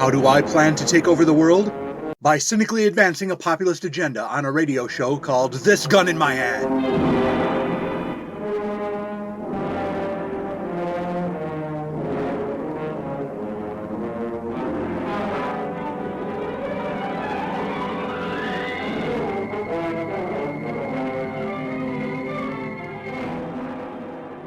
How do I plan to take over the world? By cynically advancing a populist agenda on a radio show called This Gun in My Hand.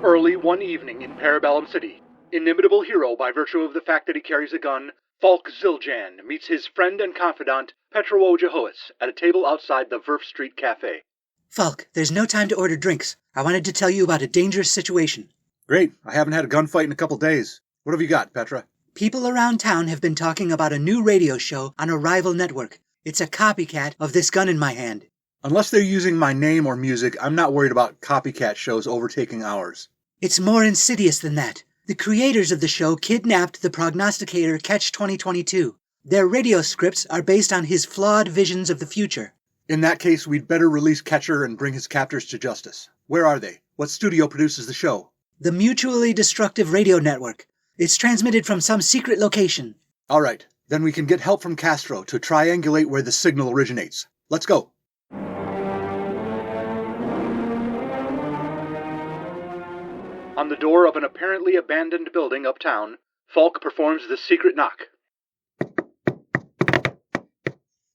Early one evening in Parabellum City, inimitable hero by virtue of the fact that he carries a gun, Falk Zildjian meets his friend and confidant, Petro Jehoas, at a table outside the Verf Street Cafe. Falk, there's no time to order drinks. I wanted to tell you about a dangerous situation. Great. I haven't had a gunfight in a couple days. What have you got, Petra? People around town have been talking about a new radio show on a rival network. It's a copycat of This Gun in My Hand. Unless they're using my name or music, I'm not worried about copycat shows overtaking ours. It's more insidious than that. The creators of the show kidnapped the prognosticator Catch 2022. Their radio scripts are based on his flawed visions of the future. In that case, we'd better release Catcher and bring his captors to justice. Where are they? What studio produces the show? The Mutually Destructive Radio Network. It's transmitted from some secret location. All right. Then we can get help from Castro to triangulate where the signal originates. Let's go. On the door of an apparently abandoned building uptown, Falk performs the secret knock.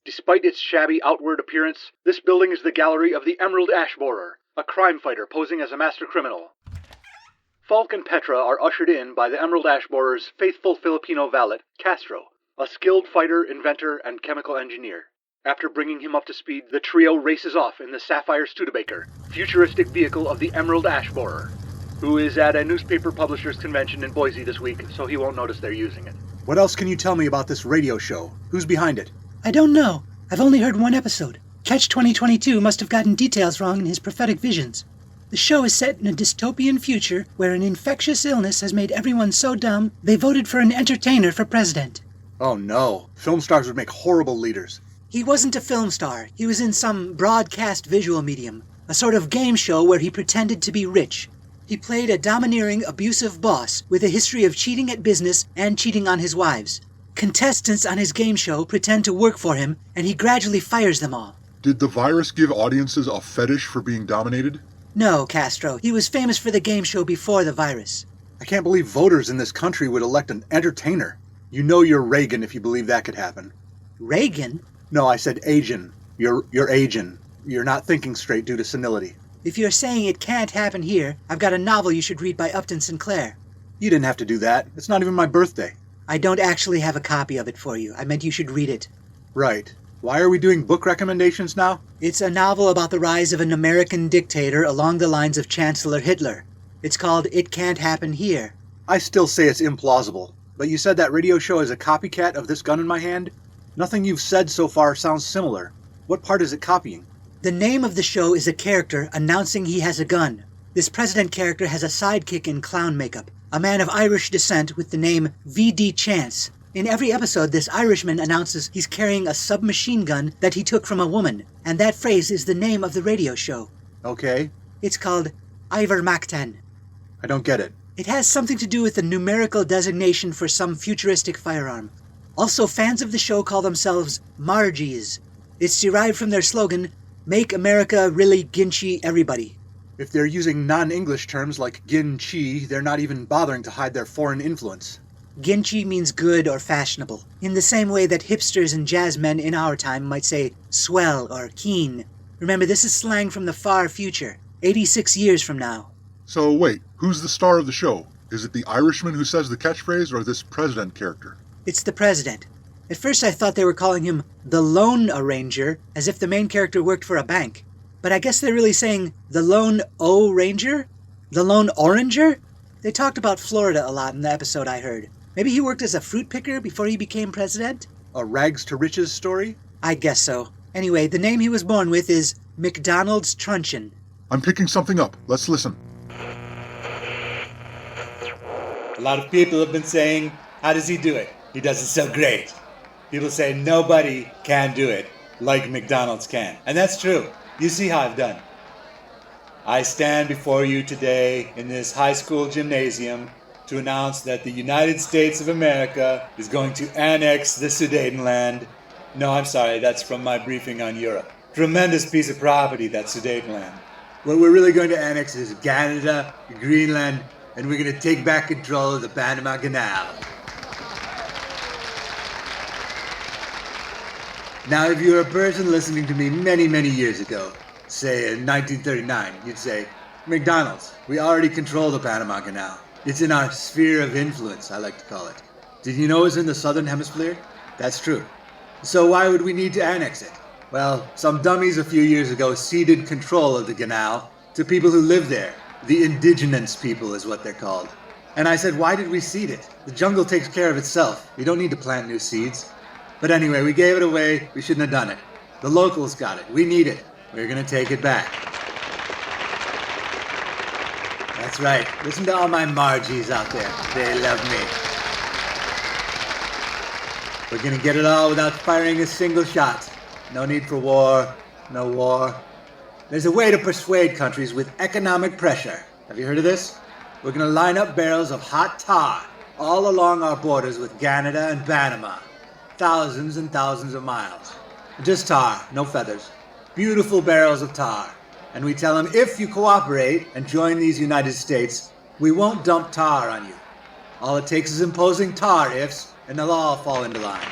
Despite its shabby outward appearance, this building is the gallery of the Emerald Ash Borer, a crime fighter posing as a master criminal. Falk and Petra are ushered in by the Emerald Ash Borer's faithful Filipino valet, Castro, a skilled fighter, inventor, and chemical engineer. After bringing him up to speed, the trio races off in the Sapphire Studebaker, futuristic vehicle of the Emerald Ash Borer, who is at a newspaper publishers convention in Boise this week, so he won't notice they're using it. What else can you tell me about this radio show? Who's behind it? I don't know. I've only heard one episode. Catch 2022 must have gotten details wrong in his prophetic visions. The show is set in a dystopian future where an infectious illness has made everyone so dumb they voted for an entertainer for president. Oh no. Film stars would make horrible leaders. He wasn't a film star. He was in some broadcast visual medium, a sort of game show where he pretended to be rich. He played a domineering, abusive boss with a history of cheating at business and cheating on his wives. Contestants on his game show pretend to work for him, and he gradually fires them all. Did the virus give audiences a fetish for being dominated? No, Castro. He was famous for the game show before the virus. I can't believe voters in this country would elect an entertainer. You know you're Reagan if you believe that could happen. Reagan? No, I said agin. You're agin. You're not thinking straight due to senility. If you're saying it can't happen here, I've got a novel you should read by Upton Sinclair. You didn't have to do that. It's not even my birthday. I don't actually have a copy of it for you. I meant you should read it. Right. Why are we doing book recommendations now? It's a novel about the rise of an American dictator along the lines of Chancellor Hitler. It's called It Can't Happen Here. I still say it's implausible. But you said that radio show is a copycat of This Gun in My Hand? Nothing you've said so far sounds similar. What part is it copying? The name of the show is a character announcing he has a gun. This president character has a sidekick in clown makeup, a man of Irish descent with the name V.D. Chance. In every episode, this Irishman announces he's carrying a submachine gun that he took from a woman, and that phrase is the name of the radio show. Okay. It's called Ivor MAC-10. I don't get it. It has something to do with the numerical designation for some futuristic firearm. Also, fans of the show call themselves Margies. It's derived from their slogan, Make America Really Ginchy Everybody. If they're using non-English terms like gin-chi, they're not even bothering to hide their foreign influence. Ginchy means good or fashionable, in the same way that hipsters and jazzmen in our time might say swell or keen. Remember, this is slang from the far future, 86 years from now. So wait, who's the star of the show? Is it the Irishman who says the catchphrase or this president character? It's the president. At first I thought they were calling him the Lone Arranger, as if the main character worked for a bank. But I guess they're really saying the Lone O-Ranger? The Lone Oranger? They talked about Florida a lot in the episode I heard. Maybe he worked as a fruit picker before he became president? A rags to riches story? I guess so. Anyway, the name he was born with is McDonald's Truncheon. I'm picking something up. Let's listen. A lot of people have been saying, how does he do it? He does it so great. People say nobody can do it like McDonald's can. And that's true. You see how I've done. I stand before you today in this high school gymnasium to announce that the United States of America is going to annex the Sudetenland. No, I'm sorry, that's from my briefing on Europe. Tremendous piece of property, that Sudetenland. What we're really going to annex is Canada, Greenland, and we're going to take back control of the Panama Canal. Now, if you're a person listening to me many, many years ago, say in 1939, you'd say, McDonald's, we already control the Panama Canal. It's in our sphere of influence, I like to call it. Did you know it's in the southern hemisphere? That's true. So why would we need to annex it? Well, some dummies a few years ago ceded control of the canal to people who live there. The indigenous people is what they're called. And I said, why did we cede it? The jungle takes care of itself. You don't need to plant new seeds. But anyway, we gave it away. We shouldn't have done it. The locals got it. We need it. We're going to take it back. That's right. Listen to all my Margies out there. They love me. We're going to get it all without firing a single shot. No need for war. No war. There's a way to persuade countries with economic pressure. Have you heard of this? We're going to line up barrels of hot tar all along our borders with Canada and Panama. Thousands and thousands of miles. Just tar, no feathers. Beautiful barrels of tar. And we tell them, if you cooperate and join these United States, we won't dump tar on you. All it takes is imposing tariffs, and they'll all fall into line.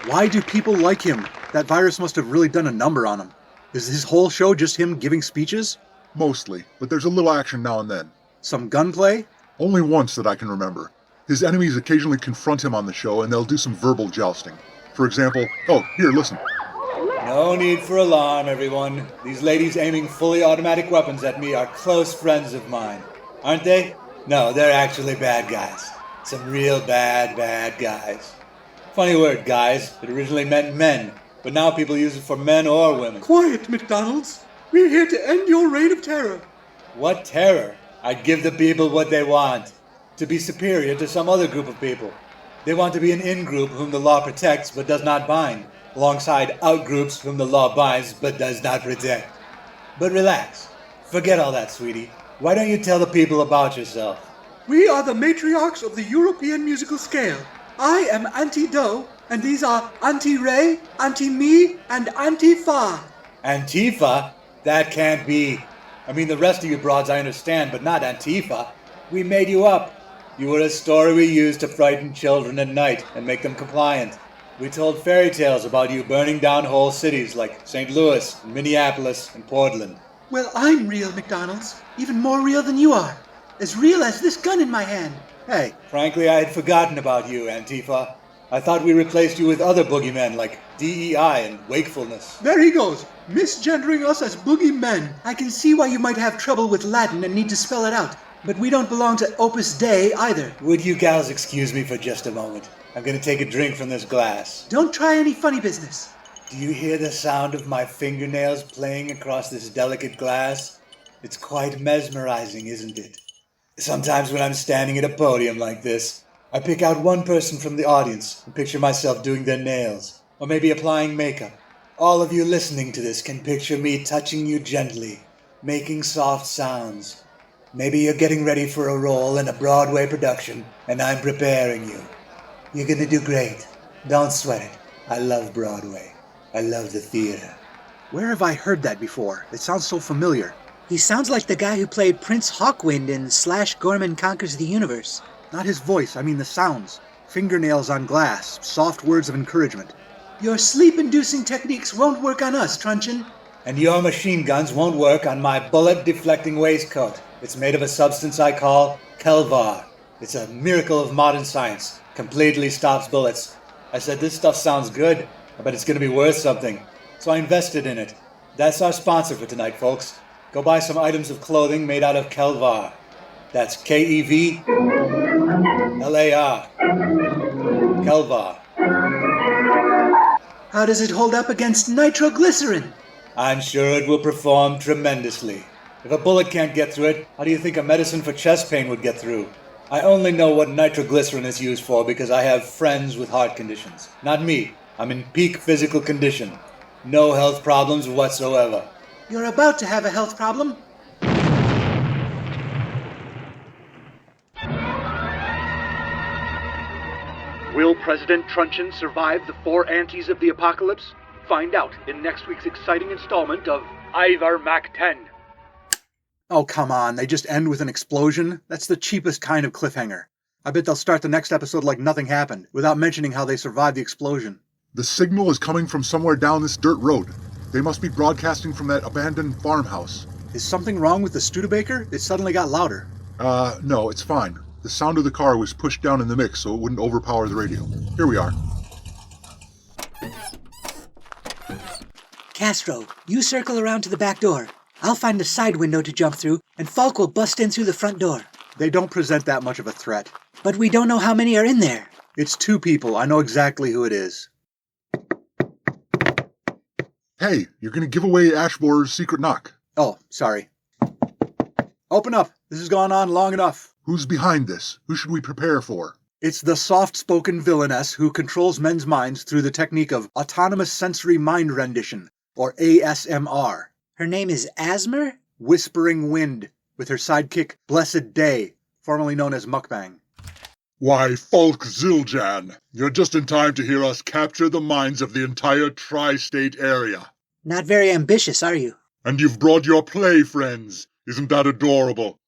Why do people like him? That virus must have really done a number on him. Is his whole show just him giving speeches? Mostly, but there's a little action now and then. Some gunplay? Only once that I can remember. His enemies occasionally confront him on the show, and they'll do some verbal jousting. For example, here, listen. No need for alarm, everyone. These ladies aiming fully automatic weapons at me are close friends of mine. Aren't they? No, they're actually bad guys. Some real bad guys. Funny word, guys. It originally meant men, but now people use it for men or women. Quiet, McDonald's. We're here to end your reign of terror. What terror? I'd give the people what they want. To be superior to some other group of people. They want to be an in-group whom the law protects but does not bind, alongside out-groups whom the law binds but does not protect. But relax. Forget all that, sweetie. Why don't you tell the people about yourself? We are the matriarchs of the European musical scale. I am Auntie Do, and these are Auntie Ray, Auntie Me, and Auntie Fa. Antifa? That can't be. I mean, the rest of you broads I understand, but not Antifa. We made you up. You were a story we used to frighten children at night and make them compliant. We told fairy tales about you burning down whole cities like St. Louis, and Minneapolis, and Portland. Well, I'm real, McDonald's. Even more real than you are. As real as this gun in my hand. Hey, frankly, I had forgotten about you, Antifa. I thought we replaced you with other boogeymen like DEI and wakefulness. There he goes, misgendering us as boogeymen. I can see why you might have trouble with Latin and need to spell it out. But we don't belong to Opus Dei either. Would you gals excuse me for just a moment? I'm going to take a drink from this glass. Don't try any funny business. Do you hear the sound of my fingernails playing across this delicate glass? It's quite mesmerizing, isn't it? Sometimes when I'm standing at a podium like this, I pick out one person from the audience and picture myself doing their nails, or maybe applying makeup. All of you listening to this can picture me touching you gently, making soft sounds. Maybe you're getting ready for a role in a Broadway production, and I'm preparing you. You're gonna do great. Don't sweat it. I love Broadway. I love the theater. Where have I heard that before? It sounds so familiar. He sounds like the guy who played Prince Hawkwind in / Gorman Conquers the Universe. Not his voice, I mean the sounds. Fingernails on glass, soft words of encouragement. Your sleep-inducing techniques won't work on us, Truncheon. And your machine guns won't work on my bullet-deflecting waistcoat. It's made of a substance I call Kelvar. It's a miracle of modern science. Completely stops bullets. I said, this stuff sounds good. I bet it's going to be worth something. So I invested in it. That's our sponsor for tonight, folks. Go buy some items of clothing made out of Kelvar. That's Kevlar. Kelvar. How does it hold up against nitroglycerin? I'm sure it will perform tremendously. If a bullet can't get through it, how do you think a medicine for chest pain would get through? I only know what nitroglycerin is used for because I have friends with heart conditions. Not me. I'm in peak physical condition. No health problems whatsoever. You're about to have a health problem. Will President Truncheon survive the 4 antes of the apocalypse? Find out in next week's exciting installment of Either MAC-10. Oh, come on, they just end with an explosion? That's the cheapest kind of cliffhanger. I bet they'll start the next episode like nothing happened, without mentioning how they survived the explosion. The signal is coming from somewhere down this dirt road. They must be broadcasting from that abandoned farmhouse. Is something wrong with the Studebaker? It suddenly got louder. No, it's fine. The sound of the car was pushed down in the mix so it wouldn't overpower the radio. Here we are. Castro, you circle around to the back door. I'll find a side window to jump through, and Falk will bust in through the front door. They don't present that much of a threat. But we don't know how many are in there. It's 2 people. I know exactly who it is. Hey, you're going to give away Ash Borer's secret knock. Oh, sorry. Open up. This has gone on long enough. Who's behind this? Who should we prepare for? It's the soft-spoken villainess who controls men's minds through the technique of autonomous sensory mind rendition, or ASMR. Her name is Asmer? Whispering Wind, with her sidekick Blessed Day, formerly known as Mukbang. Why, Falk Zildjian, you're just in time to hear us capture the minds of the entire tri-state area. Not very ambitious, are you? And you've brought your play friends. Isn't that adorable?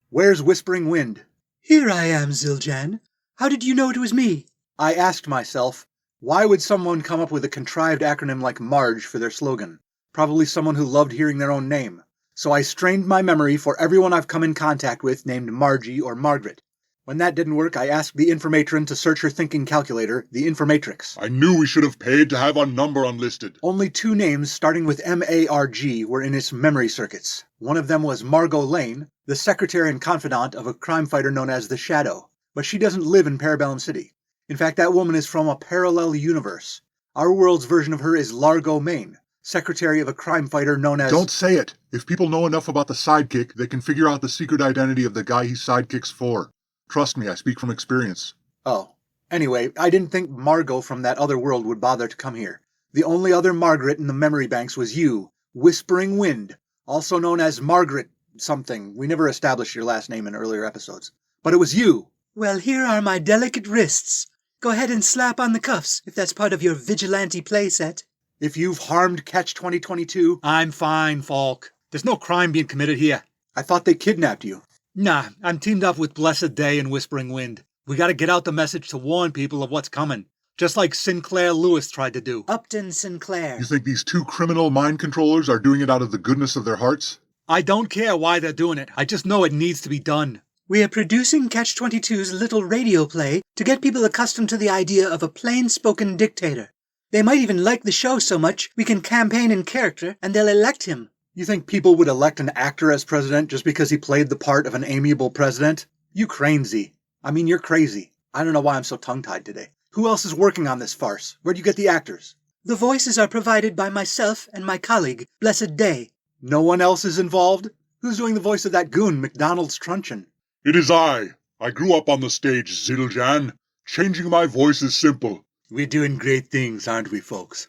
Where's Whispering Wind? Here I am, Zildjian. How did you know it was me? I asked myself, why would someone come up with a contrived acronym like MARGE for their slogan? Probably someone who loved hearing their own name. So I strained my memory for everyone I've come in contact with named Margie or Margaret. When that didn't work, I asked the Informatron to search her thinking calculator, the Informatrix. I knew we should have paid to have our number unlisted. Only 2 names starting with M-A-R-G were in its memory circuits. One of them was Margot Lane, the secretary and confidant of a crime fighter known as the Shadow. But she doesn't live in Parabellum City. In fact, that woman is from a parallel universe. Our world's version of her is Largo Maine, secretary of a crime fighter known as... Don't say it! If people know enough about the sidekick, they can figure out the secret identity of the guy he sidekicks for. Trust me, I speak from experience. Oh. Anyway, I didn't think Margot from that other world would bother to come here. The only other Margaret in the memory banks was you, Whispering Wind, also known as Margaret something. We never established your last name in earlier episodes. But it was you. Well, here are my delicate wrists. Go ahead and slap on the cuffs, if that's part of your vigilante playset. If you've harmed Catch 2022... I'm fine, Falk. There's no crime being committed here. I thought they kidnapped you. Nah, I'm teamed up with Blessed Day and Whispering Wind. We gotta get out the message to warn people of what's coming. Just like Sinclair Lewis tried to do. Upton Sinclair. You think these 2 criminal mind controllers are doing it out of the goodness of their hearts? I don't care why they're doing it. I just know it needs to be done. We are producing Catch-22's little radio play to get people accustomed to the idea of a plain-spoken dictator. They might even like the show so much we can campaign in character and they'll elect him. You think people would elect an actor as president just because he played the part of an amiable president? You crazy. I mean, you're crazy. I don't know why I'm so tongue-tied today. Who else is working on this farce? Where'd you get the actors? The voices are provided by myself and my colleague, Blessed Day. No one else is involved? Who's doing the voice of that goon, McDonald's Truncheon? It is I. I grew up on the stage, Zildjian. Changing my voice is simple. We're doing great things, aren't we, folks?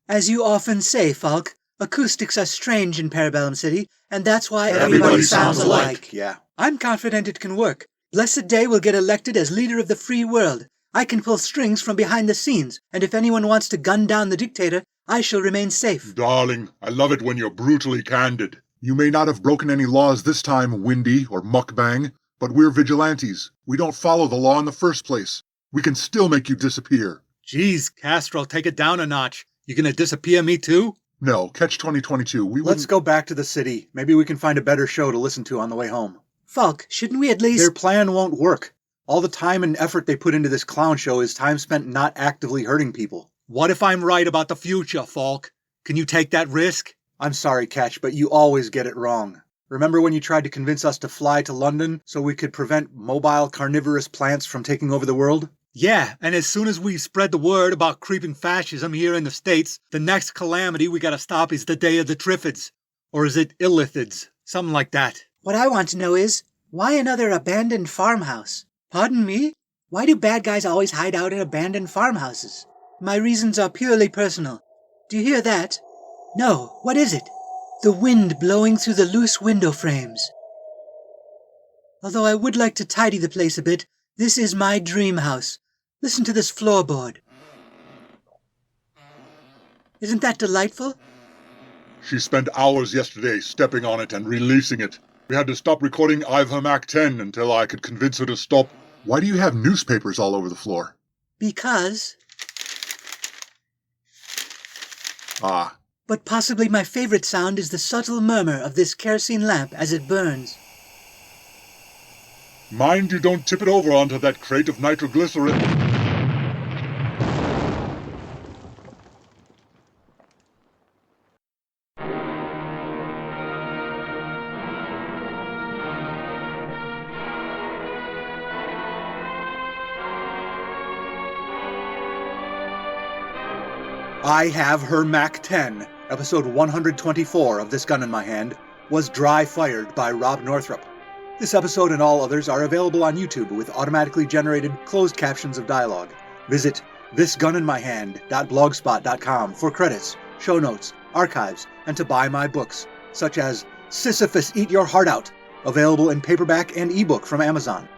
As you often say, Falk, acoustics are strange in Parabellum City, and that's why Everybody sounds sounds alike. Yeah. I'm confident it can work. Blessed Day will get elected as leader of the free world. I can pull strings from behind the scenes, and if anyone wants to gun down the dictator, I shall remain safe. Darling, I love it when you're brutally candid. You may not have broken any laws this time, Windy or Mukbang, but we're vigilantes. We don't follow the law in the first place. We can still make you disappear. Jeez, Castro, take it down a notch. You gonna disappear me too? No, Catch 2022. Let's go back to the city. Maybe we can find a better show to listen to on the way home. Falk, shouldn't we at least... Their plan won't work. All the time and effort they put into this clown show is time spent not actively hurting people. What if I'm right about the future, Falk? Can you take that risk? I'm sorry, Catch, but you always get it wrong. Remember when you tried to convince us to fly to London so we could prevent mobile carnivorous plants from taking over the world? Yeah, and as soon as we spread the word about creeping fascism here in the States, the next calamity we gotta stop is the Day of the Triffids. Or is it Illithids? Something like that. What I want to know is, why another abandoned farmhouse? Pardon me? Why do bad guys always hide out in abandoned farmhouses? My reasons are purely personal. Do you hear that? No, what is it? The wind blowing through the loose window frames. Although I would like to tidy the place a bit, this is my dream house. Listen to this floorboard. Isn't that delightful? She spent hours yesterday stepping on it and releasing it. We had to stop recording I've MAC-10 until I could convince her to stop. Why do you have newspapers all over the floor? Because... Ah. But possibly my favorite sound is the subtle murmur of this kerosene lamp as it burns. Mind you don't tip it over onto that crate of nitroglycerin. I have her MAC-10. Episode 124 of This Gun in My Hand was dry fired by Rob Northrup. This episode and all others are available on YouTube with automatically generated closed captions of dialogue. Visit thisguninmyhand.blogspot.com for credits, show notes, archives, and to buy my books, such as Sisyphus Eat Your Heart Out, available in paperback and ebook from Amazon.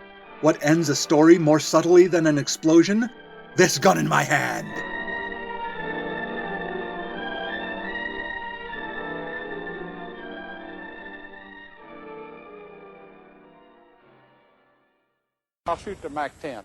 What ends a story more subtly than an explosion? This gun in my hand! I'll shoot the MAC-10.